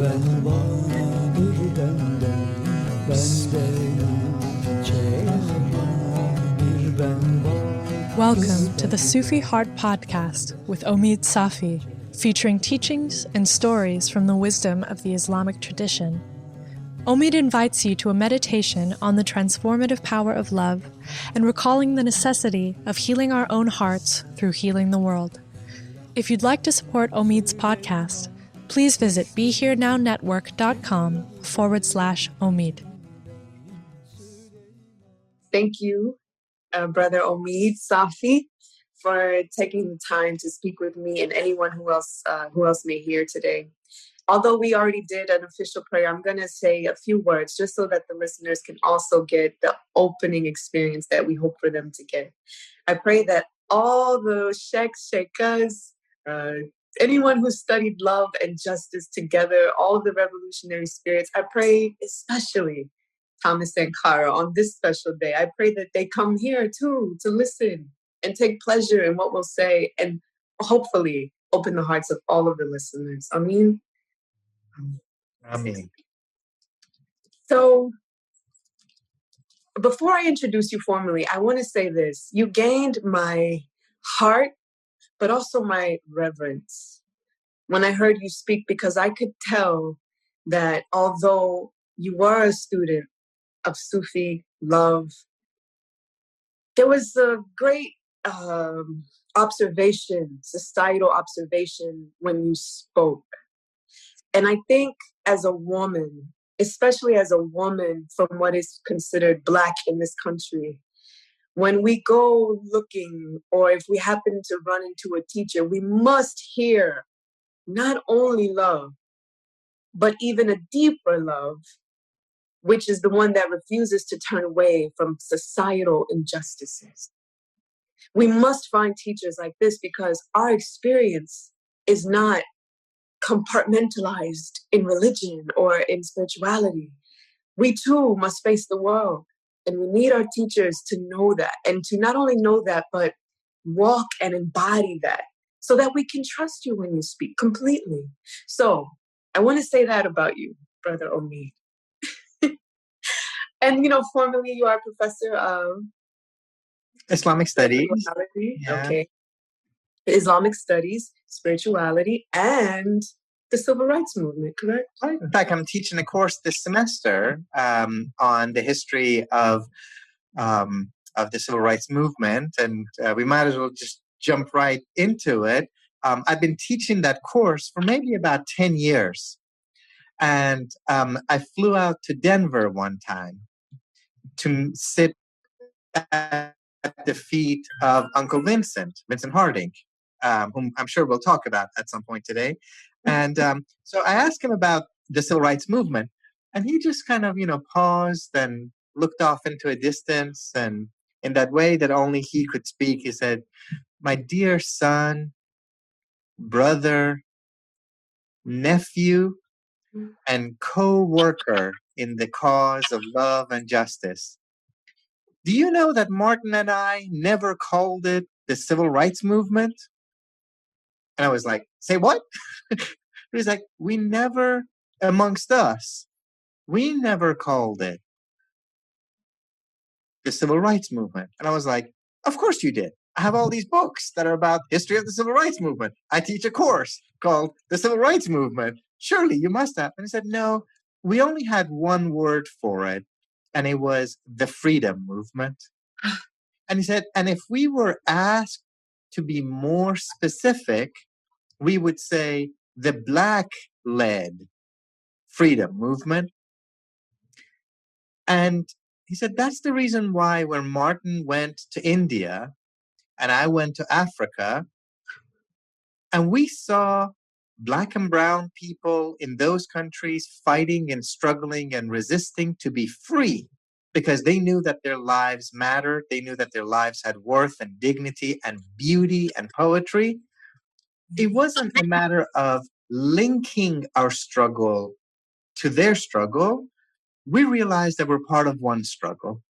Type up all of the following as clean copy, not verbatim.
Ben bana bir benden, bir ben bana. Welcome to the Sufi Heart podcast with Omid Safi, featuring teachings and stories from the wisdom of the Islamic tradition. Omid invites you to a meditation on the transformative power of love and recalling the necessity of healing our own hearts through healing the world. If you'd like to support Omid's podcast, please visit BeHereNowNetwork.com/Omid. Thank you, Brother Omid, Safi, for taking the time to speak with me and anyone who else may hear today. Although we already did an official prayer, I'm going to say a few words just so that the listeners can also get the opening experience that we hope for them to get. I pray that all the sheikhs, sheikhas, anyone who studied love and justice together, all of the revolutionary spirits, I pray especially Thomas and Kara on this special day. I pray that they come here too to listen and take pleasure in what we'll say and hopefully open the hearts of all of the listeners. Amen. Amen. So before I introduce you formally, I want to say this. You gained my heart, but also my reverence when I heard you speak, because I could tell that although you were a student of Sufi love, there was a great observation, societal observation when you spoke. And I think as a woman, especially as a woman from what is considered Black in this country, when we go looking or if we happen to run into a teacher, we must hear not only love, but even a deeper love, which is the one that refuses to turn away from societal injustices. We must find teachers like this because our experience is not compartmentalized in religion or in spirituality. We too must face the world, and we need our teachers to know that, and to not only know that, but walk and embody that so that we can trust you when you speak completely. So I want to say that about you, Brother Omid. And, formally you are a professor of Islamic studies. Yeah. Okay. Islamic studies, spirituality, and the civil rights movement, correct? Right. In fact, I'm teaching a course this semester on the history of the civil rights movement, and we might as well just jump right into it. I've been teaching that course for maybe about 10 years. And I flew out to Denver one time to sit at the feet of Uncle Vincent Harding, whom I'm sure we'll talk about at some point today. And so I asked him about the civil rights movement, and he just kind of, paused and looked off into a distance. And in that way that only he could speak, he said, "My dear son, brother, nephew, and co-worker in the cause of love and justice, do you know that Martin and I never called it the civil rights movement?" And I was like, "Say what?" He was like, "We never, amongst us, we never called it the civil rights movement." And I was like, "Of course you did. I have all these books that are about history of the civil rights movement. I teach a course called the civil rights movement. Surely you must have." And he said, "No, we only had one word for it, and it was the freedom movement." And he said, "And if we were asked to be more specific, we would say the Black-led freedom movement." And he said, that's the reason why when Martin went to India and I went to Africa, and we saw Black and brown people in those countries fighting and struggling and resisting to be free, because they knew that their lives mattered. They knew that their lives had worth and dignity and beauty and poetry. It wasn't a matter of linking our struggle to their struggle. We realized that we're part of one struggle.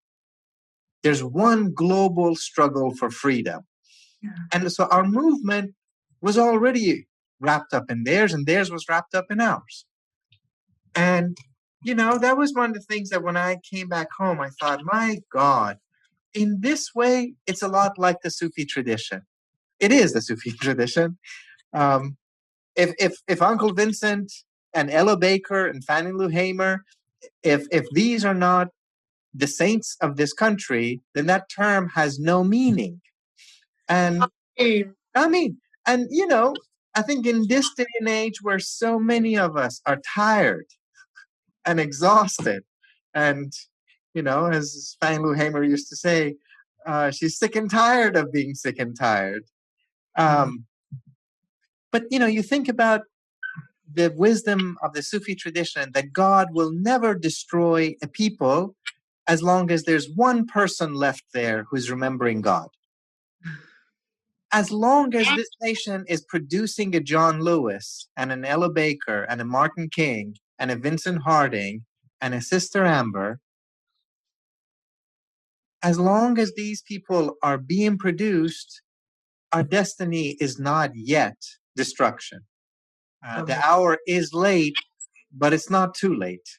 There's one global struggle for freedom. Yeah. And so our movement was already wrapped up in theirs, and theirs was wrapped up in ours. And, that was one of the things that when I came back home, I thought, my God, in this way, it's a lot like the Sufi tradition. It is the Sufi tradition. Um, if Uncle Vincent and Ella Baker and Fannie Lou Hamer, if these are not the saints of this country, then that term has no meaning. And I mean, and I think in this day and age where so many of us are tired and exhausted, and as Fannie Lou Hamer used to say, she's sick and tired of being sick and tired. But you think about the wisdom of the Sufi tradition that God will never destroy a people as long as there's one person left there who's remembering God. As long as this nation is producing a John Lewis and an Ella Baker and a Martin King and a Vincent Harding and a Sister Amber, as long as these people are being produced, our destiny is not yet destruction. The hour is late, but it's not too late.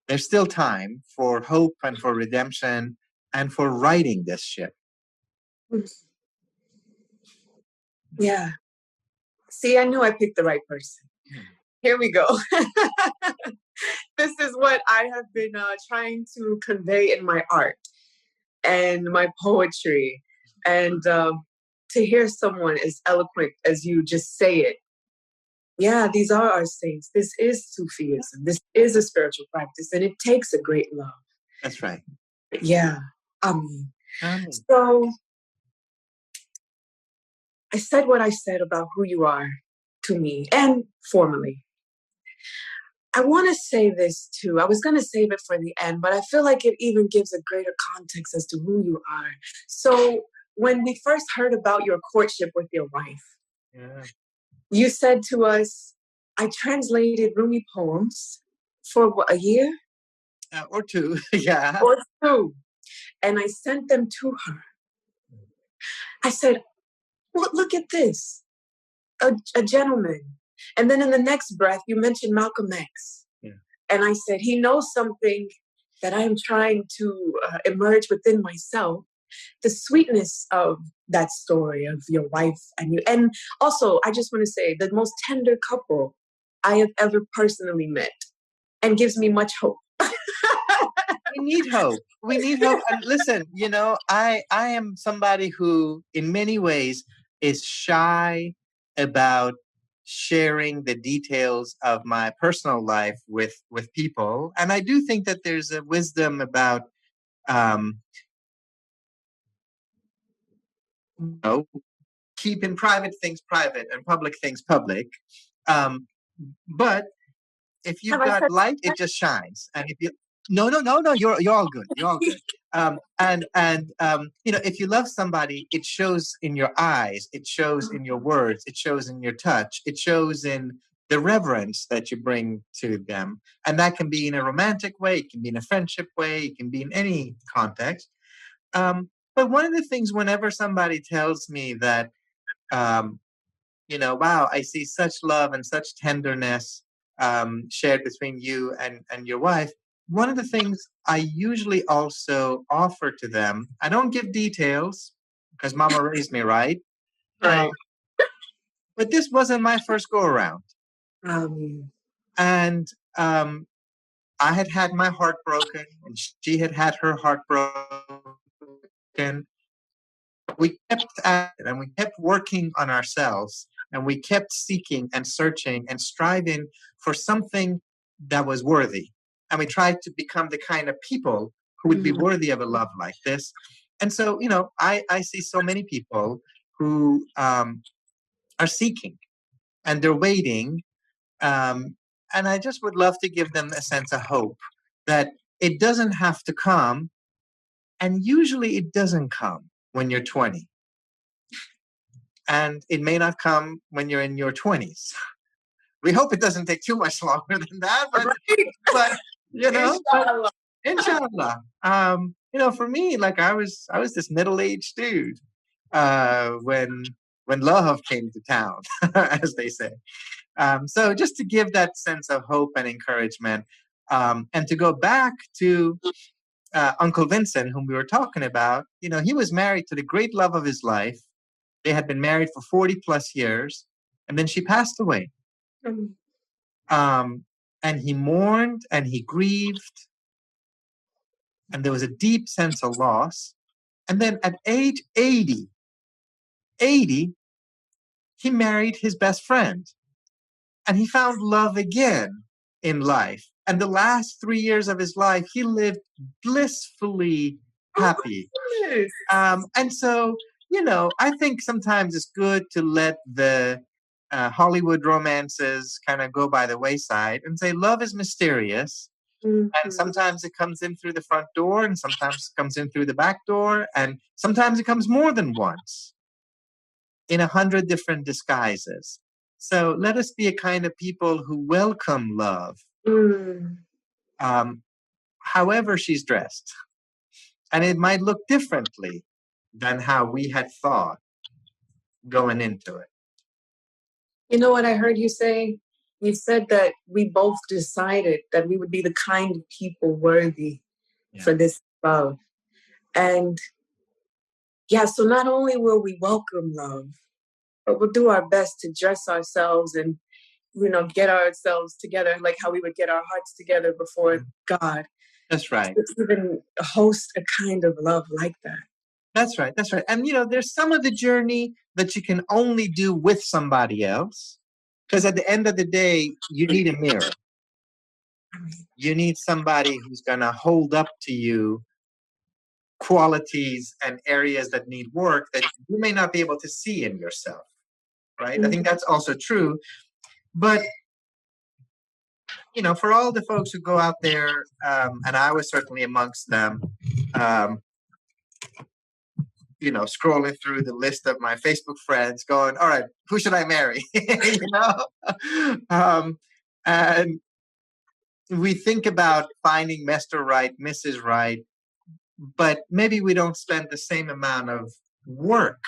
There's still time for hope and for redemption and for righting this ship. Yeah. See, I knew I picked the right person. Here we go. This is what I have been trying to convey in my art and my poetry. And to hear someone as eloquent as you just say it, yeah, these are our saints. This is Sufism. This is a spiritual practice, and it takes a great love. That's right. Yeah. So I said what I said about who you are to me and formally. I want to say this too. I was going to save it for the end, but I feel like it even gives a greater context as to who you are. So when we first heard about your courtship with your wife, you said to us, I translated Rumi poems for what, a year? Or two, yeah. Or two. And I sent them to her. I said, look at this, a gentleman. And then in the next breath, you mentioned Malcolm X. Yeah. And I said, he knows something that I am trying to emerge within myself. The sweetness of that story of your wife and you. And also, I just want to say, the most tender couple I have ever personally met, and gives me much hope. We need hope. We need hope. And listen, I am somebody who, in many ways, is shy about sharing the details of my personal life with people. And I do think that there's a wisdom about keeping private things private and public things public. But if you've got light, it just shines. And if you no, you're all good. You're all good. If you love somebody, it shows in your eyes, it shows in your words, it shows in your touch, it shows in the reverence that you bring to them. And that can be in a romantic way, it can be in a friendship way, it can be in any context. But one of the things whenever somebody tells me that, wow, I see such love and such tenderness shared between you and your wife, one of the things I usually also offer to them, I don't give details because Mama raised me right. Right. But this wasn't my first go around. And I had my heart broken, and she had her heart broken. We kept at it, and we kept working on ourselves, and we kept seeking and searching and striving for something that was worthy. And we tried to become the kind of people who would be worthy of a love like this. And so, I see so many people who are seeking and they're waiting. And I just would love to give them a sense of hope that it doesn't have to come. And usually it doesn't come when you're 20. And it may not come when you're in your 20s. We hope it doesn't take too much longer than that, but inshallah. For me, like I was this middle-aged dude when love came to town, as they say. So just to give that sense of hope and encouragement, and to go back to Uncle Vincent, whom we were talking about, he was married to the great love of his life. They had been married for 40 plus years, and then she passed away. And he mourned and he grieved, and there was a deep sense of loss. And then at age 80, he married his best friend, and he found love again in life. And the last 3 years of his life, he lived blissfully happy. And so, I think sometimes it's good to let the Hollywood romances kind of go by the wayside and say love is mysterious. Mm-hmm. And sometimes it comes in through the front door, and sometimes it comes in through the back door, and sometimes it comes more than once in 100 different disguises. So let us be a kind of people who welcome love, however she's dressed. And it might look differently than how we had thought going into it. You know what I heard you say? You said that we both decided that we would be the kind of people worthy for this love. And so not only will we welcome love, but we'll do our best to dress ourselves and, get ourselves together like how we would get our hearts together before God. That's right. To even host a kind of love like that. That's right. That's right. And, there's some of the journey that you can only do with somebody else. Because at the end of the day, you need a mirror. You need somebody who's going to hold up to you qualities and areas that need work that you may not be able to see in yourself, right? I think that's also true. But, for all the folks who go out there, and I was certainly amongst them, scrolling through the list of my Facebook friends going, all right, who should I marry? And we think about finding Mr. Right, Mrs. Right, but maybe we don't spend the same amount of work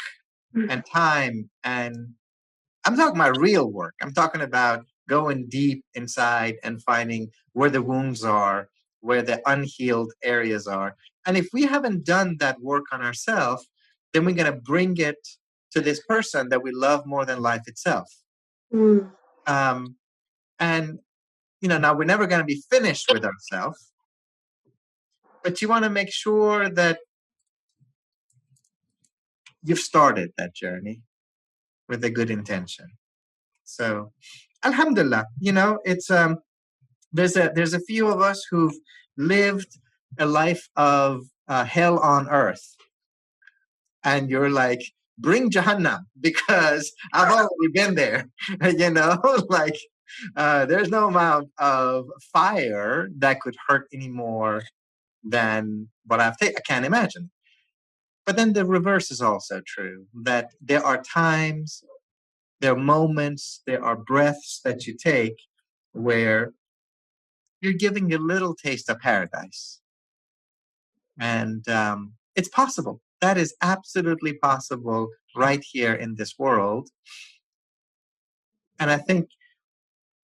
and time. And I'm talking about real work. I'm talking about going deep inside and finding where the wounds are, where the unhealed areas are. And if we haven't done that work on ourselves, then we're going to bring it to this person that we love more than life itself. And, now we're never going to be finished with ourselves, but you want to make sure that you've started that journey with a good intention. So, alhamdulillah, it's there's a few of us who've lived a life of hell on earth, and you're like, bring Jahannam, because I've already been there. There's no amount of fire that could hurt any more than what I've taken. I can't imagine. But then the reverse is also true, that there are times, there are moments, there are breaths that you take where you're giving a little taste of paradise. And it's possible. That is absolutely possible right here in this world. And I think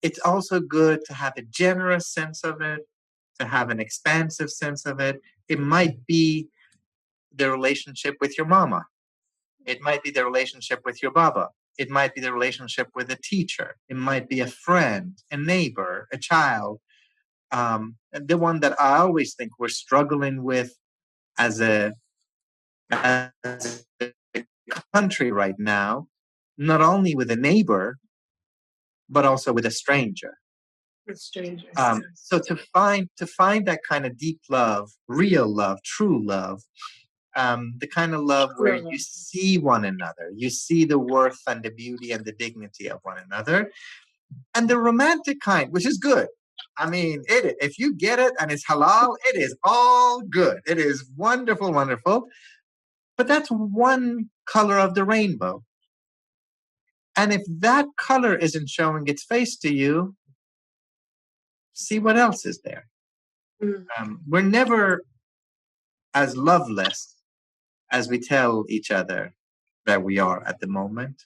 it's also good to have a generous sense of it, to have an expansive sense of it. It might be the relationship with your mama. It might be the relationship with your baba. It might be the relationship with a teacher. It might be a friend, a neighbor, a child. And the one that I always think we're struggling with as a country right now, not only with a neighbor, but also with a stranger. With strangers. So to find that kind of deep love, real love, true love, the kind of love where you see one another, you see the worth and the beauty and the dignity of one another, and the romantic kind, which is good. I mean, if you get it and it's halal, it is all good. It is wonderful, wonderful. But that's one color of the rainbow. And if that color isn't showing its face to you, see what else is there. We're never as loveless as we tell each other that we are at the moment.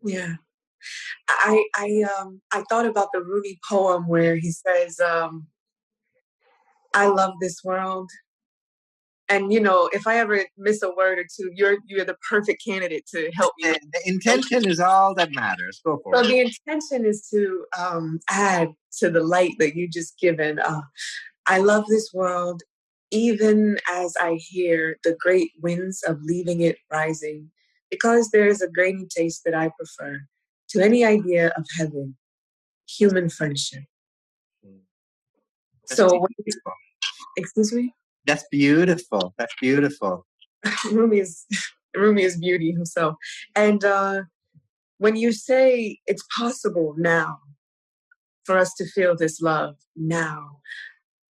Yeah. I thought about the Rumi poem where he says, "I love this world." And if I ever miss a word or two, you're the perfect candidate to help me. The intention is all that matters. Go for So it. the intention is to add to the light that you just given. I love this world, even as I hear the great winds of leaving it rising, because there is a grainy taste that I prefer to any idea of heaven, human friendship. That's So, beautiful. excuse me? That's beautiful. That's beautiful. Rumi is Rumi is beauty himself. And when you say it's possible now for us to feel this love now,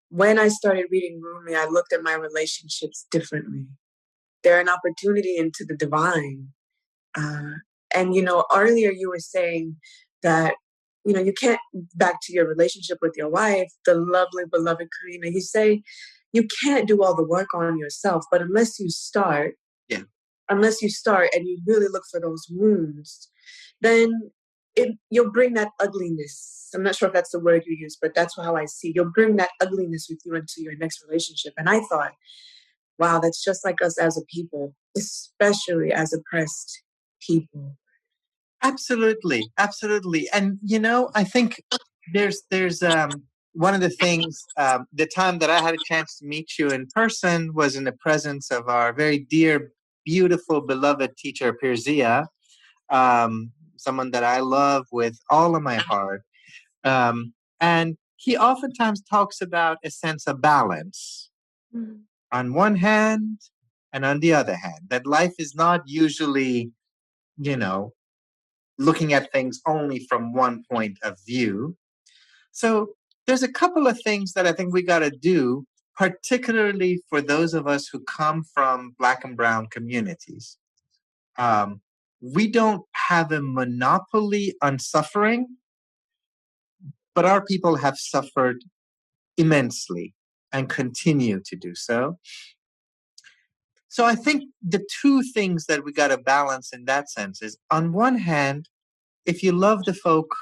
when I started reading Rumi, I looked at my relationships differently. They're an opportunity into the divine. Uh, and earlier you were saying that you can't, back to your relationship with your wife, the lovely beloved Karina. You say you can't do all the work on yourself, but unless you start, Yeah. unless you start and you really look for those wounds, then you'll bring that ugliness. I'm not sure if that's the word you use, but that's how I see. You'll bring that ugliness with you into your next relationship. And I thought, wow, that's just like us as a people, especially as oppressed people. Absolutely, absolutely. And I think there's one of the things, the time that I had a chance to meet you in person was in the presence of our very dear, beautiful, beloved teacher Pirzia, someone that I love with all of my heart. And he oftentimes talks about a sense of balance on one hand and on the other hand, that life is not usually, looking at things only from one point of view. So there's a couple of things that I think we got to do, particularly for those of us who come from Black and Brown communities. We don't have a monopoly on suffering, but our people have suffered immensely and continue to do so. So I think the two things that we got to balance in that sense is, on one hand, if you love the folk,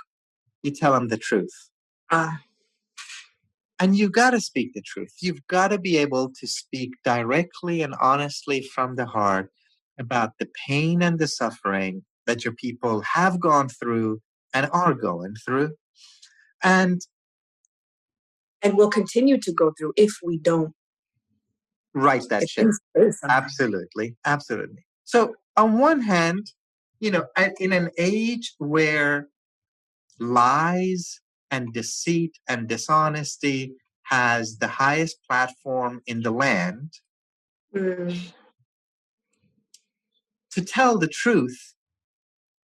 you tell them the truth. And you've got to speak the truth. You've got to be able to speak directly and honestly from the heart about the pain and the suffering that your people have gone through and are going through. And will continue to go through if we don't right that ship. Absolutely. Absolutely. So on one hand, in an age where lies and deceit and dishonesty has the highest platform in the land, to tell the truth,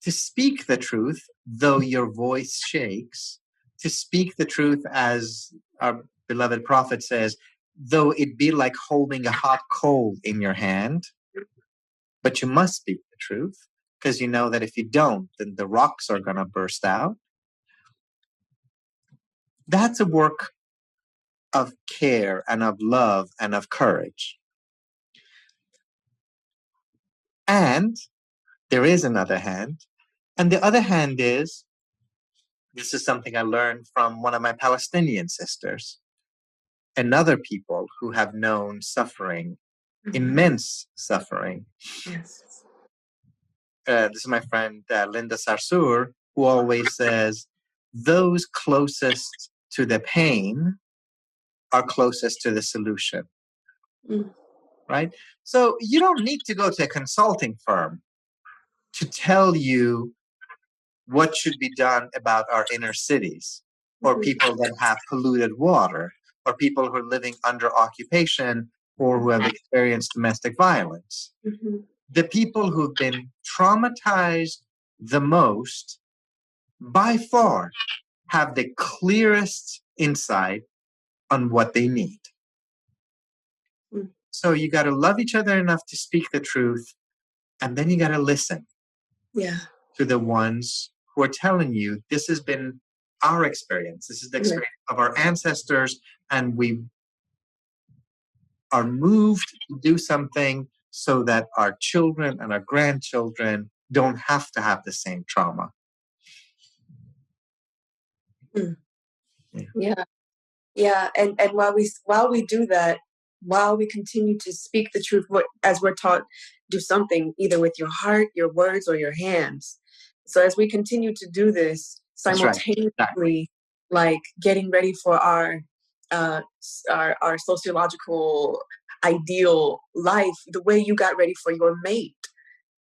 to speak the truth, though your voice shakes, to speak the truth, as our beloved prophet says, though it be like holding a hot coal in your hand, but you must speak the truth, because you know that if you don't, then the rocks are going to burst out. That's a work of care and of love and of courage. And there is another hand. And the other hand is, this is something I learned from one of my Palestinian sisters, another people who have known suffering, immense suffering. Yes. This is my friend Linda Sarsour, who always says, those closest to the pain are closest to the solution. Right? So you don't need to go to a consulting firm to tell you what should be done about our inner cities, or people that have polluted water, or people who are living under occupation, or who have experienced domestic violence. The people who've been traumatized the most, by far, have the clearest insight on what they need. So you got to love each other enough to speak the truth, and then you got to listen to the ones who are telling you, this has been our experience. This is the experience of our ancestors, and we are moved to do something so that our children and our grandchildren don't have to have the same trauma. Mm. Yeah. Yeah. Yeah. And while we do that, while we continue to speak the truth, as we're taught, do something either with your heart, your words, or your hands. So as we continue to do this That's right. simultaneously, like getting ready for our sociological ideal life, the way you got ready for your mate,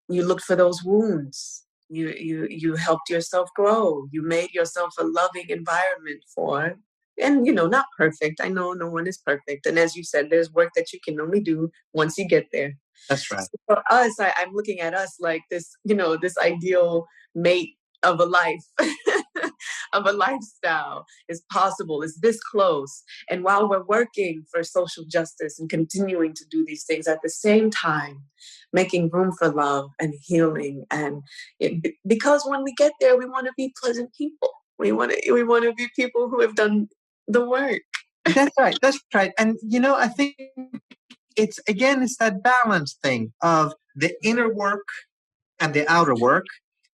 you looked for those wounds. You helped yourself grow. You made yourself a loving environment for, and not perfect. I know no one is perfect. And as you said, there's work that you can only do once you get there. That's right. So for us, I'm looking at us like this, this ideal mate of a life, of a lifestyle is possible, is this close. And while we're working for social justice and continuing to do these things at the same time, making room for love and healing. And because when we get there, we want to be pleasant people. We want to be people who have done the work. That's right. That's right. And I think it's that balance thing of the inner work and the outer work,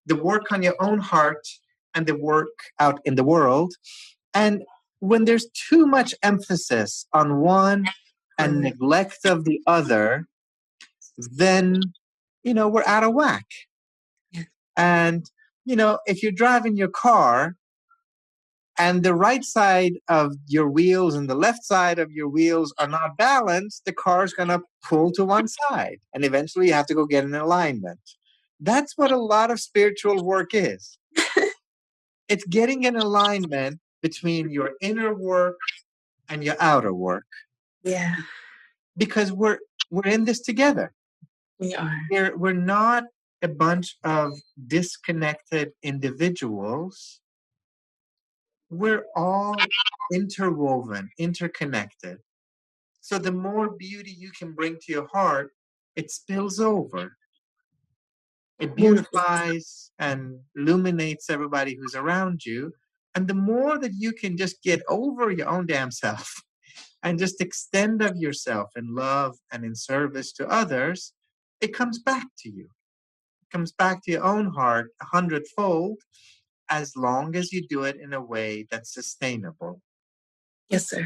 the work on your own heart and the work out in the world. And when there's too much emphasis on one and neglect of the other, then we're out of whack. And if you're driving your car and the right side of your wheels and the left side of your wheels are not balanced, the car's going to pull to one side. And eventually you have to go get an alignment. That's what a lot of spiritual work is. It's getting an alignment between your inner work and your outer work. Yeah. Because we're in this together. We are. We're not a bunch of disconnected individuals. We're all interwoven, interconnected. So the more beauty you can bring to your heart, it spills over. It beautifies and illuminates everybody who's around you. And the more that you can just get over your own damn self and just extend of yourself in love and in service to others, it comes back to you. It comes back to your own heart 100-fold, as long as you do it in a way that's sustainable. Yes, sir.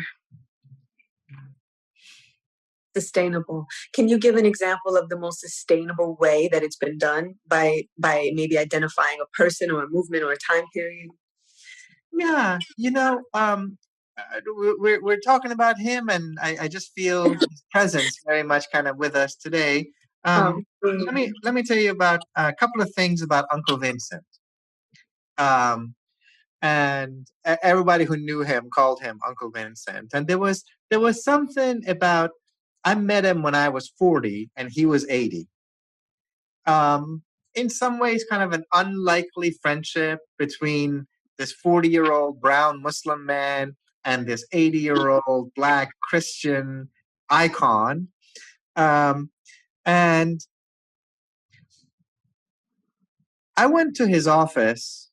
Sustainable. Can you give an example of the most sustainable way that it's been done by maybe identifying a person or a movement or a time period? Yeah, we're talking about him, and I just feel his presence very much kind of with us today. Let me tell you about a couple of things about Uncle Vincent. And everybody who knew him called him Uncle Vincent. And there was something about, I met him when I was 40 and he was 80. In some ways, kind of an unlikely friendship between this 40-year-old brown Muslim man and this 80-year-old Black Christian icon. And I went to his office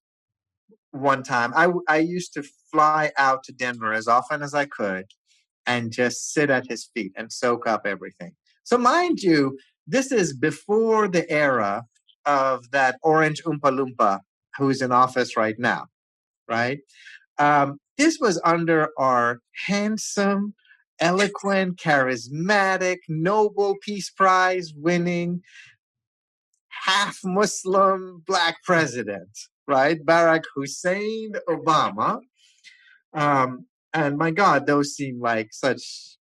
one time. I used to fly out to Denver as often as I could and just sit at his feet and soak up everything. So mind you, this is before the era of that orange Oompa Loompa who's in office right now, right? This was under our handsome, eloquent, charismatic, Nobel Peace Prize winning, half Muslim Black president, right? Barack Hussein Obama. And my God, those seem like such,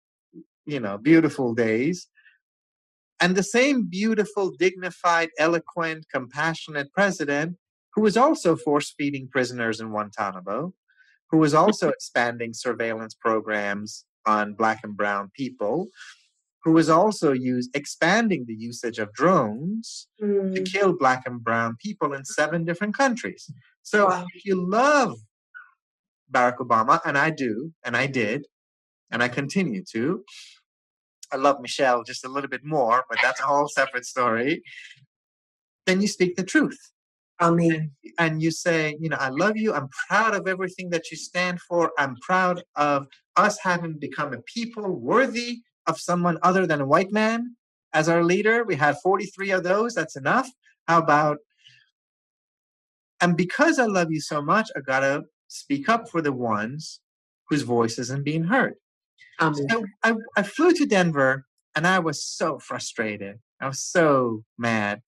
beautiful days. And the same beautiful, dignified, eloquent, compassionate president who was also force-feeding prisoners in Guantanamo, who was also expanding surveillance programs on Black and brown people, who was also expanding the usage of drones to kill Black and brown people in 7 different countries. So if you love Barack Obama, and I do, and I did, and I continue to, I love Michelle just a little bit more, but that's a whole separate story, then you speak the truth. Amen. And you say, I love you. I'm proud of everything that you stand for. I'm proud of us having become a people worthy of someone other than a white man as our leader. We had 43 of those. That's enough. How about, and because I love you so much, I got to speak up for the ones whose voice isn't being heard. Amen. So I flew to Denver, and I was so frustrated. I was so mad.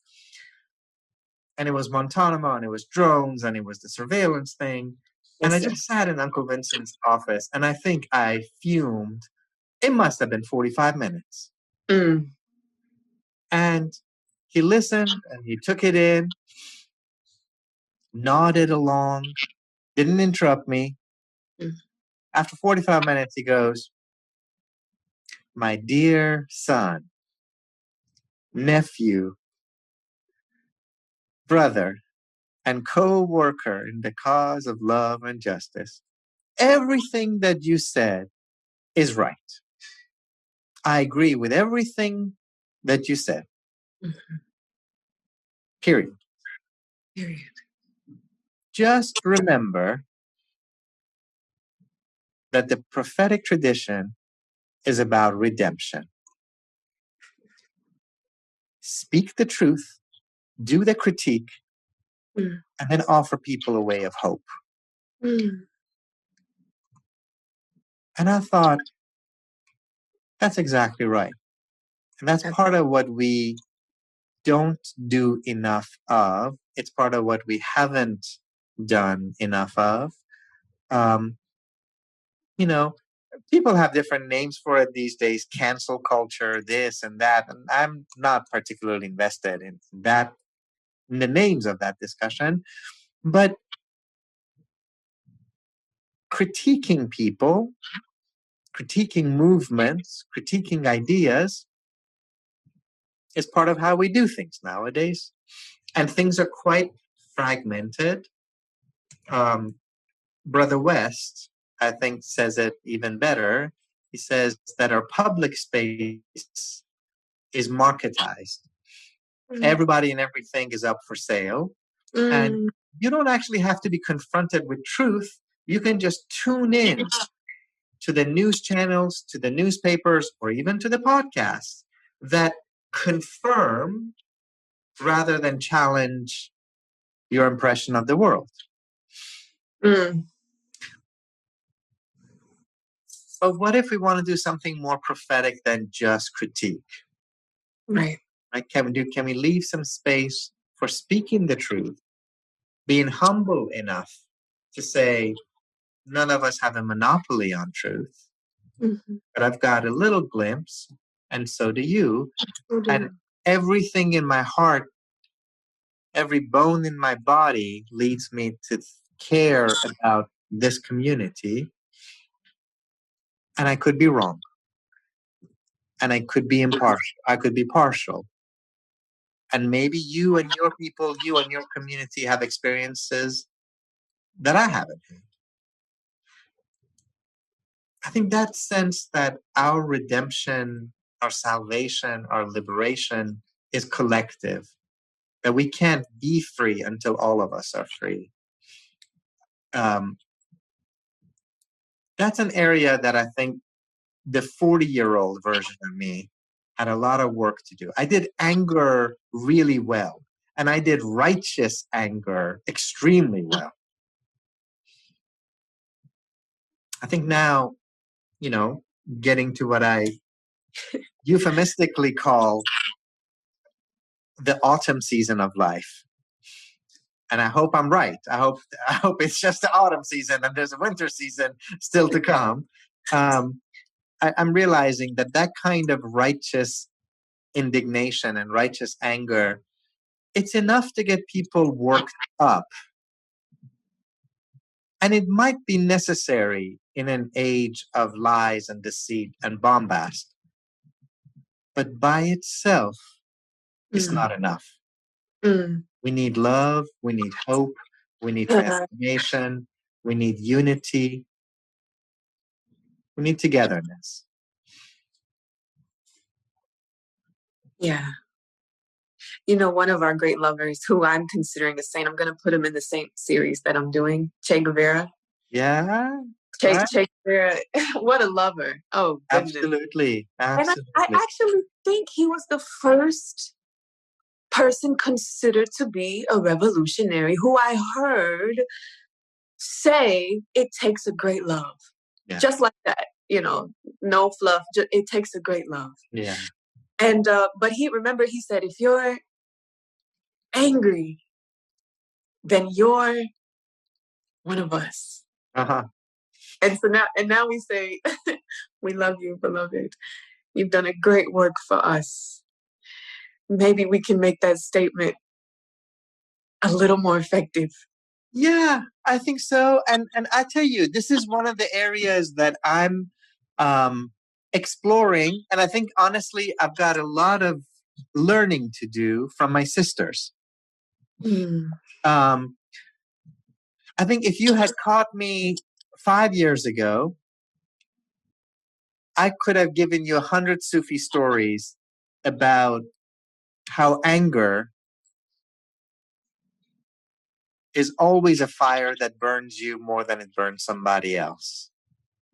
And it was Guantanamo, and it was drones, and it was the surveillance thing. And I Yes, sir. just sat in Uncle Vincent's office, and I think I fumed. It must have been 45 minutes. Mm. And he listened, and he took it in, nodded along, didn't interrupt me. Mm. After 45 minutes, he goes, "My dear son, nephew, brother, and co-worker in the cause of love and justice, everything that you said is right. I agree with everything that you said. Mhm. Period. Period. Just remember that the prophetic tradition is about redemption. Speak the truth, do the critique, Mm. and then offer people a way of hope." Mm. And I thought, that's exactly right. And that's part of what we don't do enough of. It's part of what we haven't done enough of. You know, people have different names for it these days, cancel culture, this and that. And I'm not particularly invested in that, in the names of that discussion. But critiquing people, critiquing movements, critiquing ideas is part of how we do things nowadays. And things are quite fragmented. Brother West, I think, says it even better. He says that our public space is marketized. Everybody and everything is up for sale. And you don't actually have to be confronted with truth. You can just tune in to the news channels, to the newspapers, or even to the podcasts that confirm rather than challenge your impression of the world. Mm. But what if we want to do something more prophetic than just critique? Right. Right? Can we leave some space for speaking the truth, being humble enough to say, none of us have a monopoly on truth, Mm-hmm. but I've got a little glimpse, and so do you. So do And everything in my heart, every bone in my body leads me to care about this community. And I could be wrong. And I could be impartial. I could be partial. And maybe you and your people, you and your community have experiences that I haven't had. I think that sense that our redemption, our salvation, our liberation is collective, that we can't be free until all of us are free. That's an area that I think the 40-year-old version of me had a lot of work to do. I did anger really well, and I did righteous anger extremely well. I think now, getting to what I euphemistically call the autumn season of life. And I hope I'm right. I hope it's just the autumn season and there's a winter season still to come. I'm realizing that kind of righteous indignation and righteous anger, it's enough to get people worked up. And it might be necessary in an age of lies and deceit and bombast. But by itself, it's not enough. We need love, we need hope, we need transformation, we need unity, we need togetherness. Yeah. One of our great lovers who I'm considering a saint, I'm going to put him in the saint series that I'm doing, Che Guevara. Yeah. Che Right? Guevara, what a lover. Oh, goodness. Absolutely. Absolutely. And I actually think he was the first person considered to be a revolutionary who I heard say it takes a great love. Yeah. Just like that, no fluff. It takes a great love. Yeah. And but he said, if you're angry, then you're one of us. Uh-huh. And so now we say, we love you, beloved. You've done a great work for us. Maybe we can make that statement a little more effective. Yeah, I think so. And I tell you, this is one of the areas that I'm exploring. And I think, honestly, I've got a lot of learning to do from my sisters. I think if you had caught me 5 years ago, I could have given you 100 Sufi stories about how anger is always a fire that burns you more than it burns somebody else.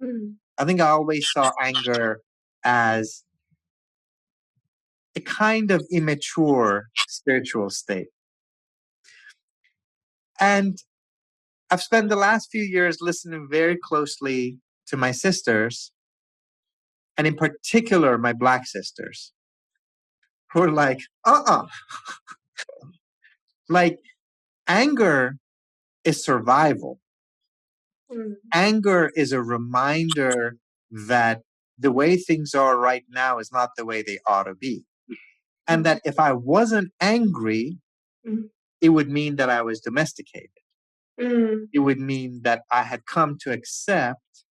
I think I always saw anger as a kind of immature spiritual state. And I've spent the last few years listening very closely to my sisters, and in particular, my Black sisters, who are like, like, anger is survival. Anger is a reminder that the way things are right now is not the way they ought to be. And that if I wasn't angry, it would mean that I was domesticated. It would mean that I had come to accept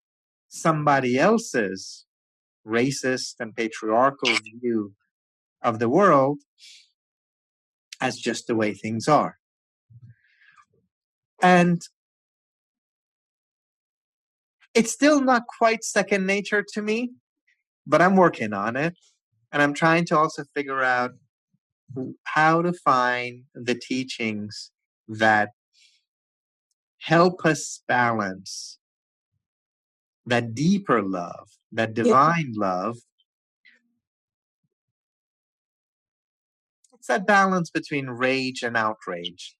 somebody else's racist and patriarchal view of the world as just the way things are. And it's still not quite second nature to me, but I'm working on it. And I'm trying to also figure out how to find the teachings that help us balance that deeper love, that divine love. It's that balance between rage and outrage,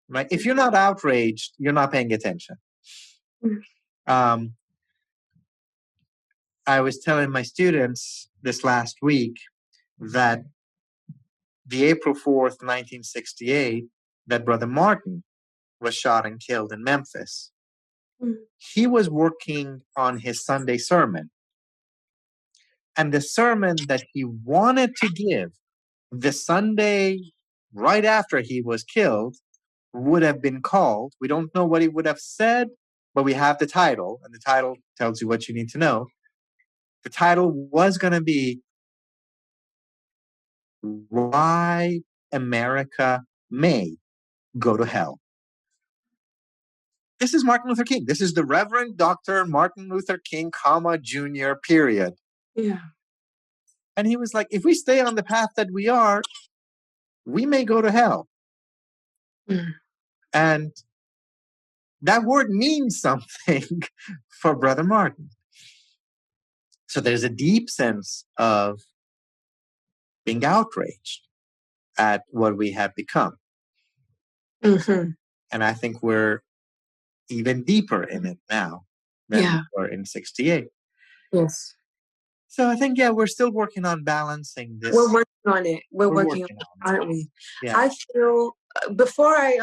right? If you're not outraged, you're not paying attention. I was telling my students this last week that the April 4th, 1968, that Brother Martin was shot and killed in Memphis. He was working on his Sunday sermon. And the sermon that he wanted to give the Sunday right after he was killed would have been called, we don't know what he would have said, but we have the title, and the title tells you what you need to know. The title was going to be Why America May Go to Hell. This is Martin Luther King. This is the Reverend Dr. Martin Luther King, Jr., period. Yeah. And he was like, if we stay on the path that we are, we may go to hell. And that word means something for Brother Martin. So there's a deep sense of being outraged at what we have become. And I think we're even deeper in it now than we were in 68. Yes. So I think, we're still working on balancing this. We're working on it. We're working on it, aren't we? Yeah. I feel, before I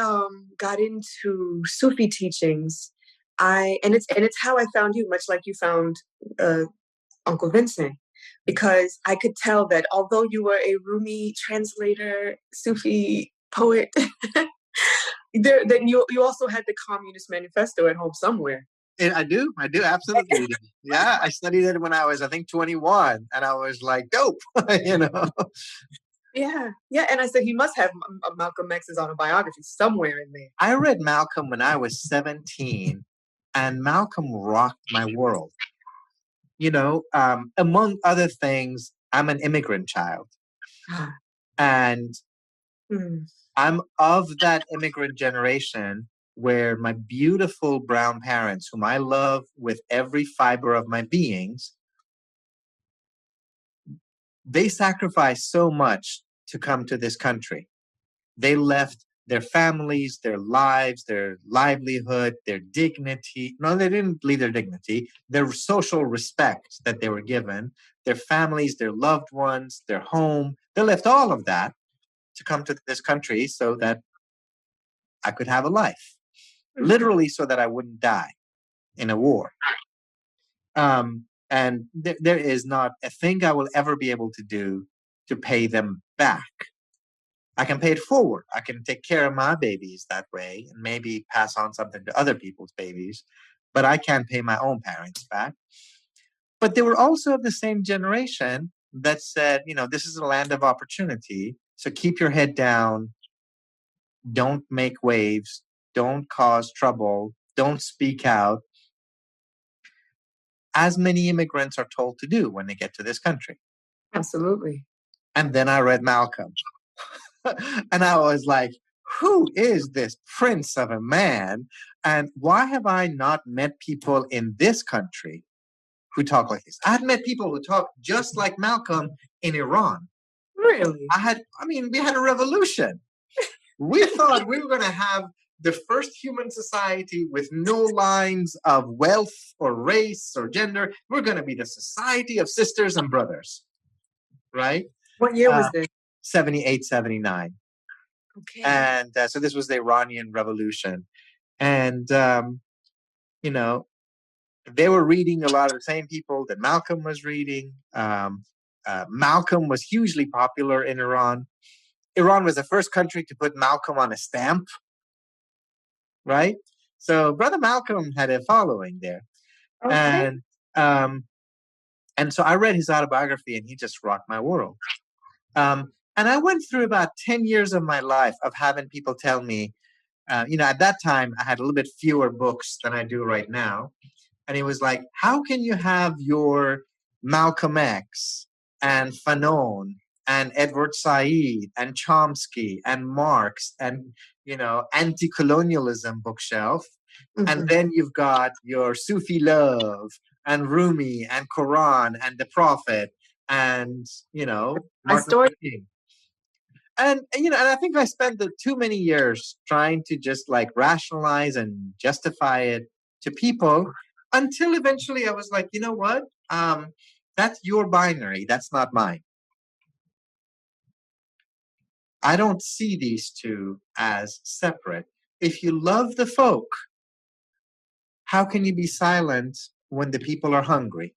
got into Sufi teachings, and it's how I found you, much like you found Uncle Vincent, because I could tell that although you were a Rumi translator, Sufi poet, then you also had the Communist Manifesto at home somewhere. I do, absolutely. Yeah, I studied it when I was, I think, 21, and I was like, dope, Yeah, and I said he must have Malcolm X's autobiography somewhere in there. I read Malcolm when I was 17, and Malcolm rocked my world. Among other things, I'm an immigrant child. And I'm of that immigrant generation where my beautiful brown parents, whom I love with every fiber of my beings, they sacrificed so much to come to this country. They left their families, their lives, their livelihood, their dignity. No, they didn't leave their dignity, their social respect that they were given, their families, their loved ones, their home. They left all of that to come to this country so that I could have a life, literally so that I wouldn't die in a war. And there is not a thing I will ever be able to do to pay them back. I can pay it forward. I can take care of my babies that way and maybe pass on something to other people's babies, but I can't pay my own parents back. But they were also of the same generation that said, this is a land of opportunity. So keep your head down. Don't make waves. Don't cause trouble. Don't speak out. As many immigrants are told to do when they get to this country. Absolutely. And then I read Malcolm. And I was like, who is this prince of a man? And why have I not met people in this country who talk like this? I had met people who talk just like Malcolm in Iran. Really? We had a revolution. We thought we were going to have the first human society with no lines of wealth or race or gender. We're going to be the society of sisters and brothers, right? What year was this? 78, 79. Okay. And so this was the Iranian Revolution. And, they were reading a lot of the same people that Malcolm was reading. Malcolm was hugely popular in Iran. Iran was the first country to put Malcolm on a stamp, right? So Brother Malcolm had a following there. Okay. And so I read his autobiography and he just rocked my world. And I went through about 10 years of my life of having people tell me, at that time I had a little bit fewer books than I do right now. And he was like, how can you have your Malcolm X and Fanon and Edward Said and Chomsky and Marx and, anti-colonialism bookshelf. And then you've got your Sufi love and Rumi and Quran and the Prophet and, Martin Luther King. And I think I spent too many years trying to just like rationalize and justify it to people until eventually I was like, you know what? That's your binary. That's not mine. I don't see these two as separate. If you love the folk, how can you be silent when the people are hungry?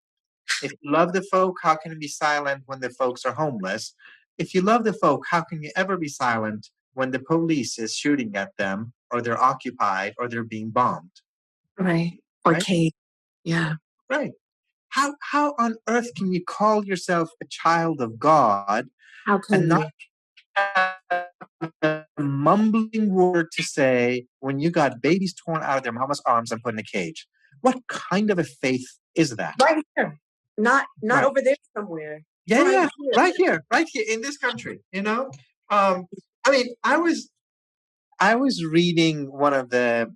If you love the folk, how can you be silent when the folks are homeless? If you love the folk, how can you ever be silent when the police is shooting at them or they're occupied or they're being bombed? Right. Or caged. Yeah. Right. How on earth can you call yourself a child of God and not have a mumbling word to say when you got babies torn out of their mama's arms and put in a cage? What kind of a faith is that? Right here. Not right. Over there somewhere. Yeah, right here in this country, I was reading one of the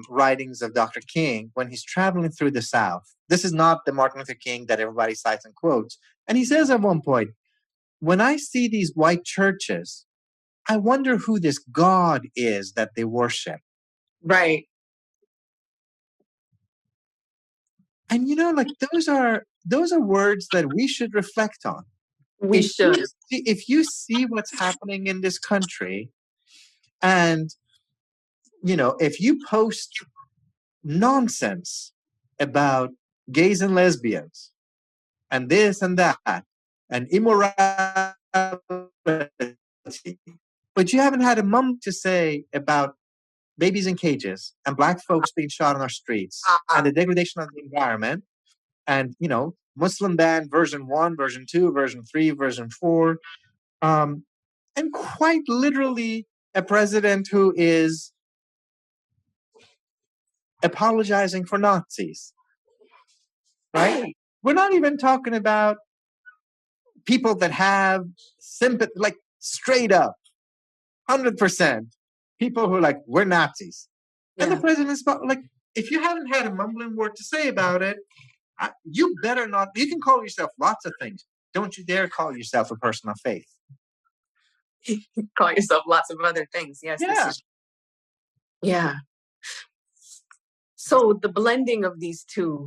writings of Dr. King when he's traveling through the South. This is not the Martin Luther King that everybody cites and quotes. And he says at one point, when I see these white churches, I wonder who this God is that they worship. Right. And those are words that we should reflect on. We should. If you see what's happening in this country, and if you post nonsense about gays and lesbians, and this and that, and immorality, but you haven't had a mum to say about babies in cages and Black folks being shot on our streets and the degradation of the environment, and Muslim ban version 1, version 2, version 3, version 4, and quite literally a president who is apologizing for Nazis, right? We're not even talking about people that have sympathy, like straight up, 100%, people who are like, we're Nazis. Yeah. And the president's like, if you haven't had a mumbling word to say about it, you better not. You can call yourself lots of things. Don't you dare call yourself a person of faith. call yourself lots of other things. Yes, Yeah. this is. Yeah. So the blending of these two.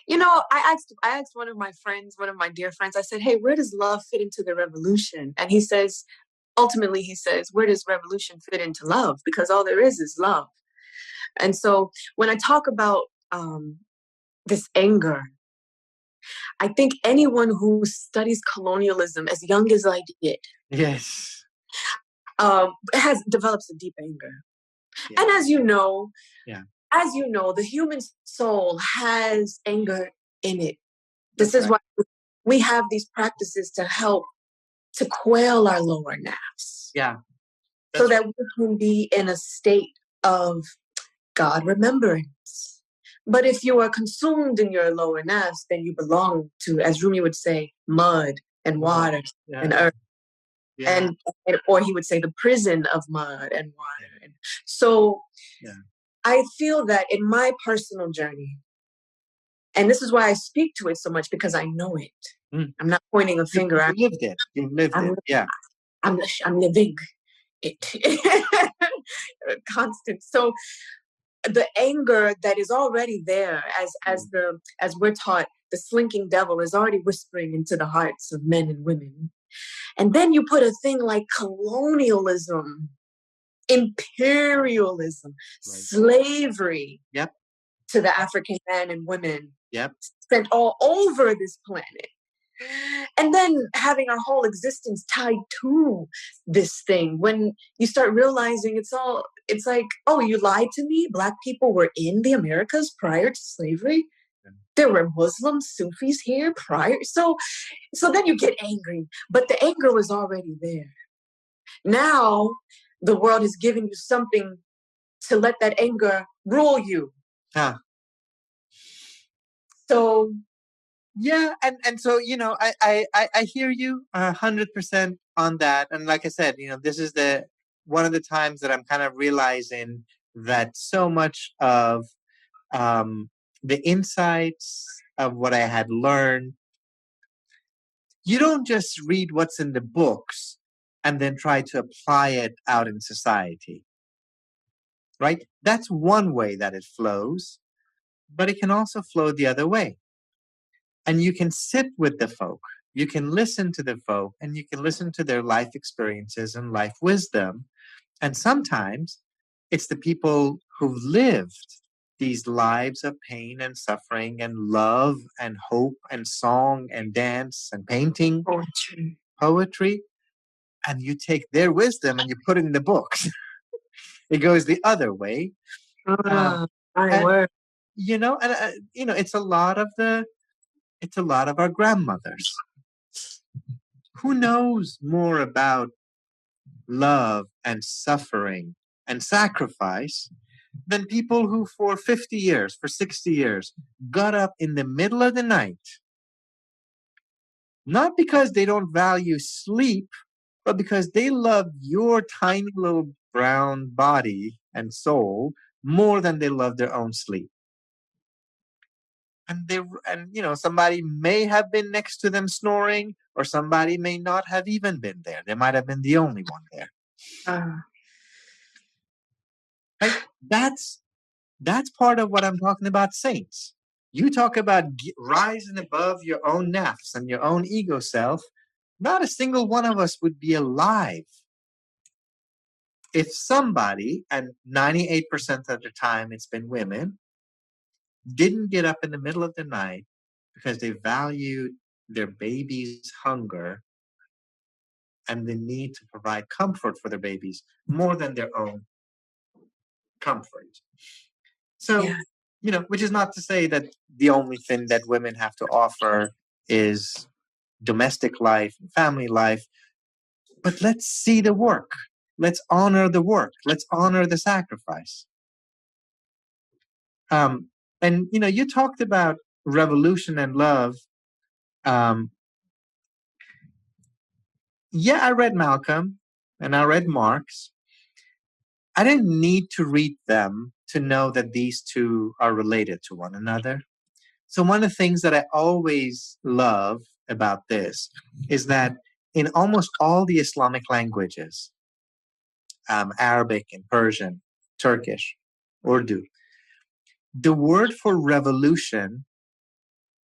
You know, I asked one of my friends, one of my dear friends, I said, hey, where does love fit into the revolution? And he says, ultimately, he says, where does revolution fit into love? Because all there is love. And so when I talk about this anger, I think anyone who studies colonialism as young as I did, yes, develops a deep anger. yeah. And as you know, yeah, the human soul has anger in it. This That's is why we have these practices to help to quail our lower nerves. Yeah. So that we can be in a state of God-Remembrance. But if you are consumed in your lower nerves, then you belong to, as Rumi would say, mud and water and earth. Yeah. And or he would say the prison of mud and water. And so I feel that in my personal journey, and this is why I speak to it so much, because I know it. I'm not pointing a finger. You lived it. You lived it. Yeah. I'm living it. Constant. So the anger that is already there, as we're taught, the slinking devil is already whispering into the hearts of men and women. And then you put a thing like colonialism, imperialism, slavery to the African men and women spent all over this planet. And then having our whole existence tied to this thing, when you start realizing it's like, oh, you lied to me. Black people were in the Americas prior to slavery. There were Muslim Sufis here prior. So then you get angry, but the anger was already there. Now the world has given you something to let that anger rule you. So yeah, and so I hear you 100% on that, and like I said, this is one of the times that I'm kind of realizing that so much of the insights of what I had learned, you don't just read what's in the books and then try to apply it out in society, right? That's one way that it flows, but it can also flow the other way. And you can sit with the folk, you can listen to the folk, and you can listen to their life experiences and life wisdom. And sometimes it's the people who've lived these lives of pain and suffering and love and hope and song and dance and painting, poetry, and you take their wisdom and you put it in the books. It goes the other way. Word. It's a lot of our grandmothers. Who knows more about love and suffering and sacrifice than people who for 50 years, for 60 years, got up in the middle of the night, not because they don't value sleep, but because they love your tiny little brown body and soul more than they love their own sleep. And somebody may have been next to them snoring, or somebody may not have even been there. They might have been the only one there. Right? That's part of what I'm talking about, saints. You talk about rising above your own nafs and your own ego self. Not a single one of us would be alive if somebody, and 98% of the time it's been women, didn't get up in the middle of the night because they valued their baby's hunger and the need to provide comfort for their babies more than their own comfort. So, which is not to say that the only thing that women have to offer is domestic life and family life, but let's see the work. Let's honor the work. Let's honor the sacrifice. And, you talked about revolution and love. I read Malcolm and I read Marx. I didn't need to read them to know that these two are related to one another. So one of the things that I always love about this is that in almost all the Islamic languages, Arabic and Persian, Turkish, Urdu, the word for revolution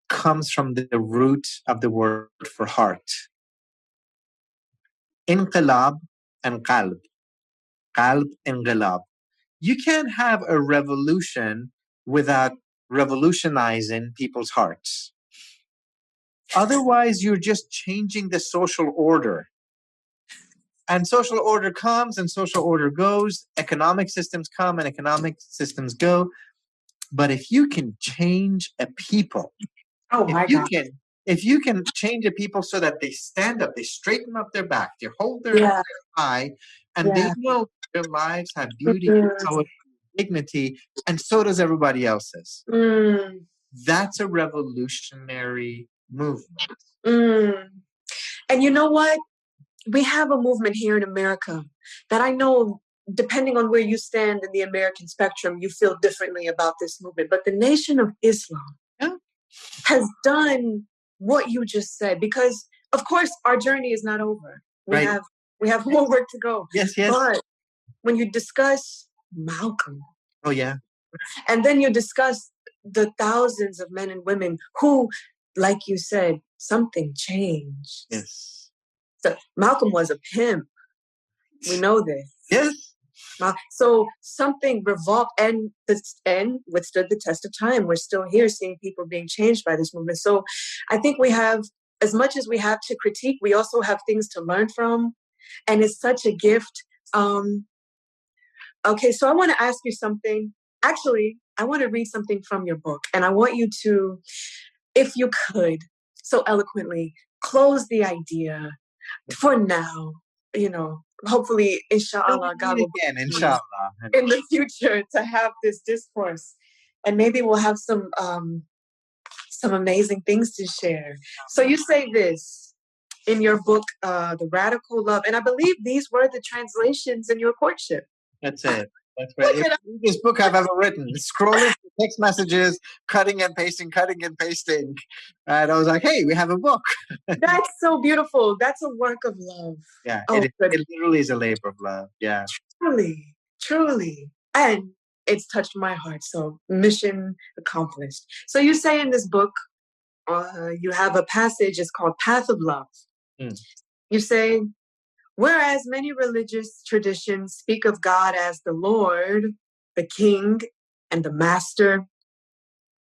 comes from the root of the word for heart. Inqilab and qalb. Qalb, inqilab. You can't have a revolution without revolutionizing people's hearts. Otherwise, you're just changing the social order. And social order comes and social order goes. Economic systems come and economic systems go. But if you can change a people, Oh my God. if you can change a people so that they stand up, they straighten up their back, they hold their Yeah. head high, and Yeah. they know their lives have beauty, power, dignity, and so does everybody else's. Mm. That's a revolutionary movement. Mm. And you know what? We have a movement here in America that I know, depending on where you stand in the American spectrum, you feel differently about this movement. But the Nation of Islam has done what you just said, because of course our journey is not over. We have more work to go. Yes. But when you discuss Malcolm, Oh yeah. and then you discuss the thousands of men and women who, like you said, something changed. Yes. So Malcolm was a pimp. We know this. Yes. So something revolved and withstood the test of time. We're still here seeing people being changed by this movement. So I think we have, as much as we have to critique, we also have things to learn from. And it's such a gift. Okay, so I want to ask you something. Actually, I want to read something from your book. And I want you to, if you could, so eloquently, close the idea for now, hopefully, inshallah, God will again, inshallah, in the future to have this discourse, and maybe we'll have some amazing things to share. So you say this in your book, The Radical Love, and I believe these were the translations in your courtship. That's it. That's right. It's the biggest book I've ever written. Scrolling through text messages, cutting and pasting. And I was like, hey, we have a book. That's so beautiful. That's a work of love. Yeah, it literally is a labor of love. Yeah. Truly, truly. And it's touched my heart. So mission accomplished. So you say in this book, you have a passage, it's called Path of Love. You say, whereas many religious traditions speak of God as the Lord, the King, and the Master,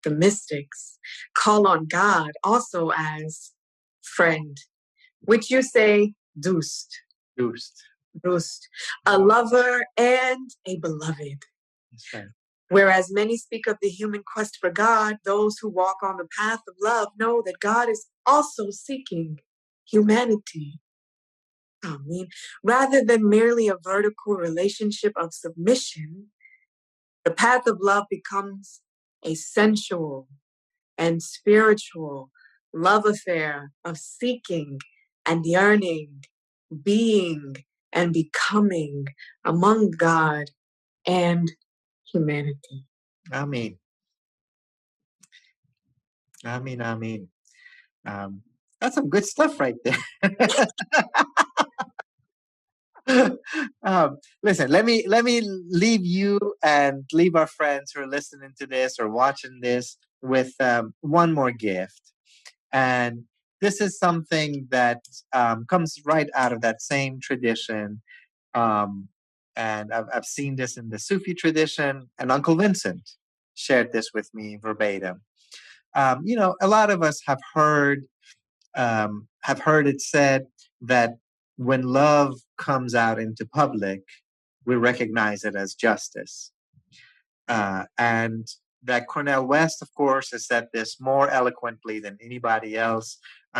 the mystics call on God also as friend, which you say, Doost, a lover and a beloved. That's right. Whereas many speak of the human quest for God, those who walk on the path of love know that God is also seeking humanity. I mean, rather than merely a vertical relationship of submission, the path of love becomes a sensual and spiritual love affair of seeking and yearning, being and becoming among God and humanity. Ameen. That's some good stuff right there. Listen, let me leave you and leave our friends who are listening to this or watching this with one more gift. And this is something that comes right out of that same tradition. And I've seen this in the Sufi tradition, and Uncle Vincent shared this with me verbatim. A lot of us have heard it said that when love comes out into public, we recognize it as justice. And that Cornel West, of course, has said this more eloquently than anybody else.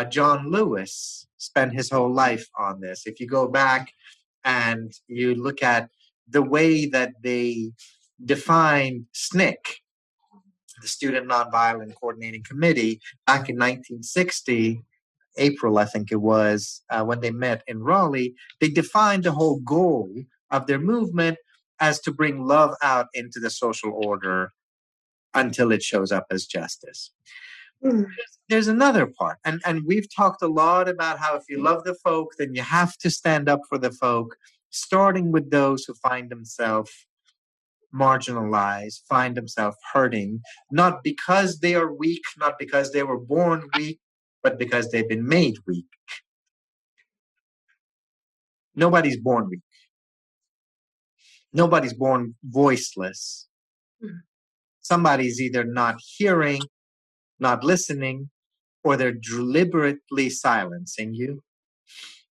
John Lewis spent his whole life on this. If you go back and you look at the way that they defined SNCC, the Student Nonviolent Coordinating Committee, back in 1960, April, I think it was, when they met in Raleigh, they defined the whole goal of their movement as to bring love out into the social order until it shows up as justice. Mm. There's another part, and we've talked a lot about how if you love the folk, then you have to stand up for the folk, starting with those who find themselves marginalized, find themselves hurting, not because they are weak, not because they were born weak, but because they've been made weak. Nobody's born weak. Nobody's born voiceless. Mm. Somebody's either not hearing, not listening, or they're deliberately silencing you.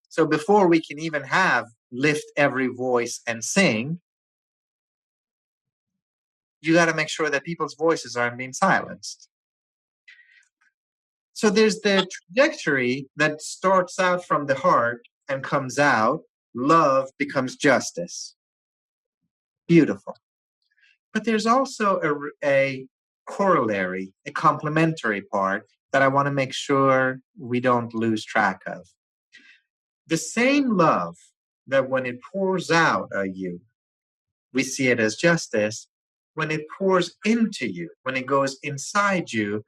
So before we can even have lift every voice and sing, you got to make sure that people's voices aren't being silenced. So there's the trajectory that starts out from the heart and comes out. Love becomes justice. Beautiful. But there's also a corollary, a complementary part that I want to make sure we don't lose track of. The same love that when it pours out of you, we see it as justice. When it pours into you, when it goes inside you,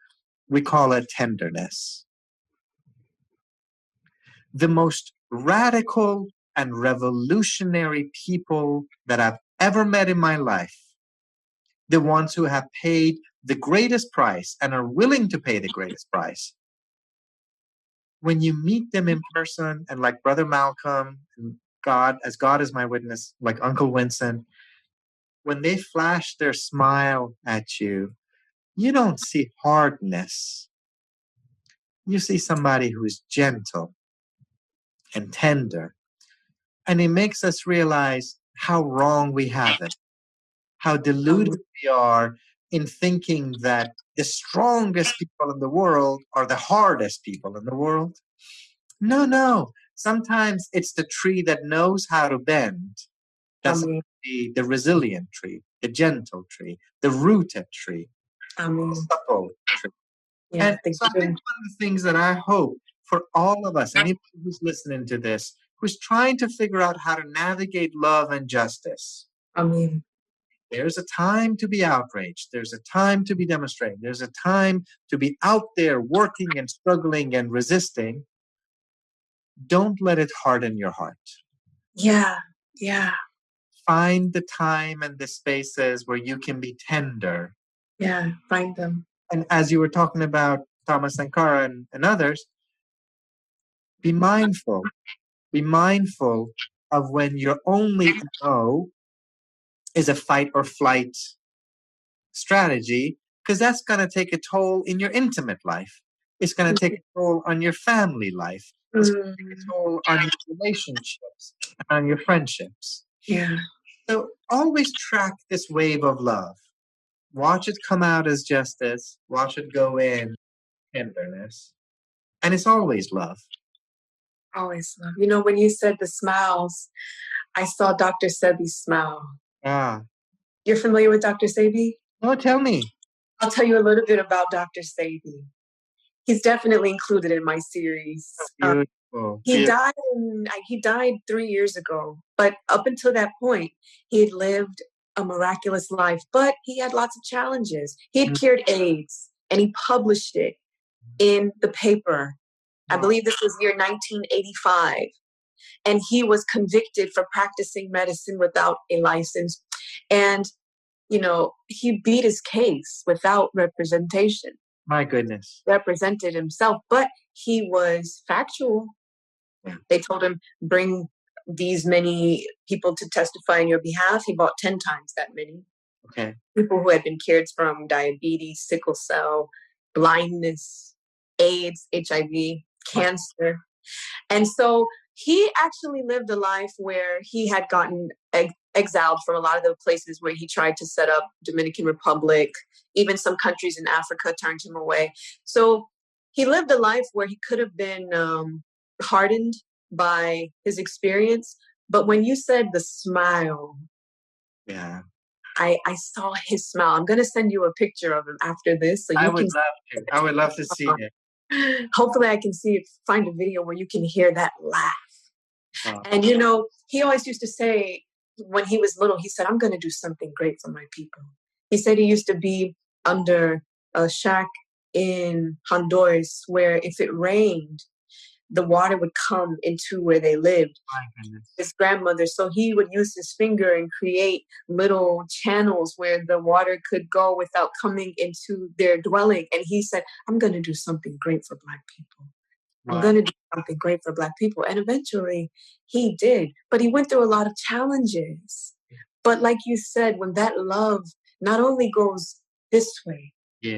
we call it tenderness. The most radical and revolutionary people that I've ever met in my life, the ones who have paid the greatest price and are willing to pay the greatest price, when you meet them in person, and like Brother Malcolm, and God is my witness, like Uncle Vincent, when they flash their smile at you, you don't see hardness. You see somebody who is gentle and tender. And it makes us realize how wrong we have it, how deluded we are in thinking that the strongest people in the world are the hardest people in the world. No. Sometimes it's the tree that knows how to bend. That's the resilient tree, the gentle tree, the rooted tree, the supple tree. Yeah, And so I think one of the things that I hope for all of us, anybody who's listening to this, who's trying to figure out how to navigate love and justice, there's a time to be outraged. There's a time to be demonstrating. There's a time to be out there working and struggling and resisting. Don't let it harden your heart. Yeah. Find the time and the spaces where you can be tender. Yeah, find them. And as you were talking about Thomas Sankara and others, be mindful. Be mindful of when your only no is a fight or flight strategy, because that's going to take a toll in your intimate life. It's going to take a toll on your family life. It's going to take a toll on your relationships, on your friendships. Yeah. So always track this wave of love. Watch it come out as justice. Watch it go in tenderness. And it's always love. Always love. You know, when you said the smiles, I saw Dr. Sebi's smile. Ah. You're familiar with Dr. Sebi? Oh, tell me. I'll tell you a little bit about Dr. Sebi. He's definitely included in my series. Beautiful. He died 3 years ago, but up until that point, he had lived a miraculous life, but he had lots of challenges. He had cured AIDS, and he published it in the paper. I believe this was year 1985. And he was convicted for practicing medicine without a license. And, you know, he beat his case without representation. My goodness. Represented himself, but he was factual. Yeah. They told him, bring these many people to testify on your behalf. He brought 10 times that many. Okay. People who had been cured from diabetes, sickle cell, blindness, AIDS, HIV, cancer. And so he actually lived a life where he had gotten exiled from a lot of the places where he tried to set up. Dominican Republic, even some countries in Africa turned him away. So he lived a life where he could have been hardened by his experience. But when you said the smile, yeah, I saw his smile. I'm going to send you a picture of him after this. So I would love to see it. Hopefully I can find a video where you can hear that laugh. Oh. And, you know, he always used to say when he was little, he said, I'm going to do something great for my people. He said he used to be under a shack in Honduras where if it rained, the water would come into where they lived. His grandmother, so he would use his finger and create little channels where the water could go without coming into their dwelling. And he said, I'm going to do something great for Black people. I'm going to do something great for Black people. And eventually he did, but he went through a lot of challenges. But like you said, when that love not only goes this way,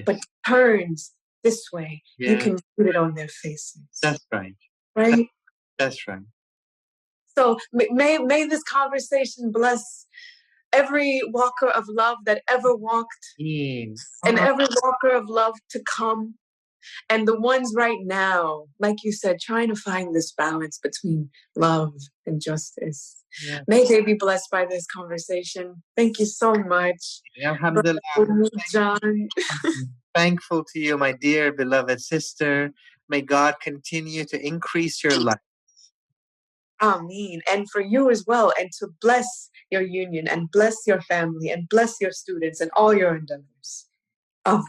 but turns this way, you can put it on their faces. That's right. Right? That's right. So may this conversation bless every walker of love that ever walked, and every walker of love to come, and the ones right now, like you said, trying to find this balance between love and justice. Yes. May they be blessed by this conversation. Thank you so much. John. Thankful to you, my dear beloved sister. May God continue to increase your life. Amen. And for you as well, and to bless your union and bless your family and bless your students and all your endeavors. Amen.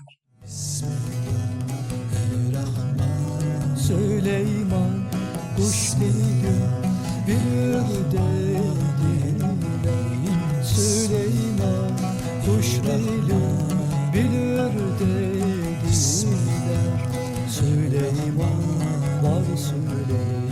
Süleyman kuş değildi, bir değildi. Süleyman kuş değildi, bilir değildi. Süleyman var Süleyman.